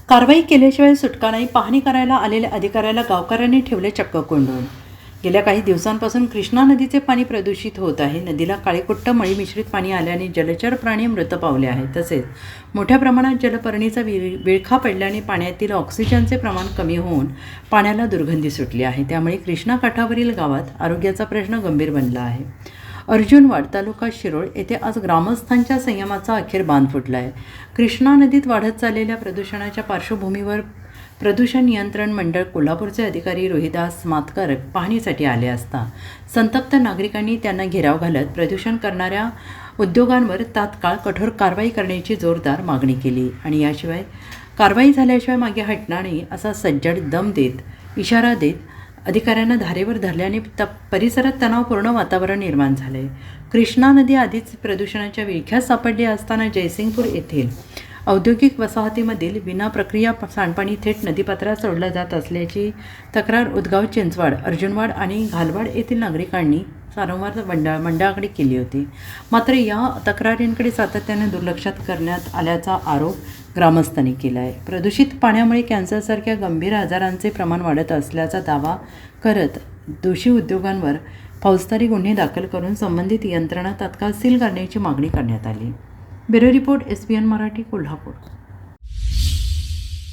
कारवाई केल्याशिवाय सुटका नाही. पाहणी करायला आलेल्या अधिकाऱ्याला गावकऱ्यांनी ठेवले चक्क कोंडून. गेल्या काही दिवसांपासून कृष्णा नदीचे पाणी प्रदूषित होत आहे. नदीला काळीकुट्ट मळी मिश्रित पाणी आल्याने जलचर प्राणी मृत पावले आहेत. तसेच मोठ्या प्रमाणात जलपर्णीचा विळखा पडल्याने पाण्यातील ऑक्सिजनचे प्रमाण कमी होऊन पाण्याला दुर्गंधी सुटली आहे. त्यामुळे कृष्णा काठावरील गावात आरोग्याचा प्रश्न गंभीर बनला आहे. अर्जुनवाड तालुका शिरोळ येथे आज ग्रामस्थांच्या संयमाचा अखेर बांध फुटला आहे. कृष्णा नदीत वाढत चाललेल्या प्रदूषणाच्या पार्श्वभूमीवर प्रदूषण नियंत्रण मंडळ कोल्हापूरचे अधिकारी रोहिदास मातकर पाहणीसाठी आले असता संतप्त नागरिकांनी त्यांना घेराव घालत प्रदूषण करणाऱ्या उद्योगांवर तात्काळ कठोर कारवाई करण्याची जोरदार मागणी केली आणि याशिवाय कारवाई झाल्याशिवाय मागे हटणार नाही असा सज्जड दम देत इशारा देत अधिकाऱ्यांना धारेवर धरल्याने परिसरात तणावपूर्ण वातावरण निर्माण झाले. कृष्णा नदी आधीच प्रदूषणाच्या विळख्यात सापडली असताना जयसिंगपूर येथील औद्योगिक वसाहतीमधील विनाप्रक्रिया सांडपाणी थेट नदीपात्रात सोडलं जात असल्याची तक्रार उदगाव, चिंचवाड, अर्जुनवाड आणि घालवाड येथील नागरिकांनी वारंवार मंडळाकडे केली होती. मात्र या तक्रारींकडे सातत्याने दुर्लक्षात करण्यात आल्याचा आरोप ग्रामस्थांनी केला आहे. प्रदूषित पाण्यामुळे कॅन्सरसारख्या गंभीर आजारांचे प्रमाण वाढत असल्याचा दावा करत दोषी उद्योगांवर फौजदारी गुन्हे दाखल करून संबंधित यंत्रणा तात्काळ सील करण्याची मागणी करण्यात आली. Bureau report, SBN Marathi, Kolhapur.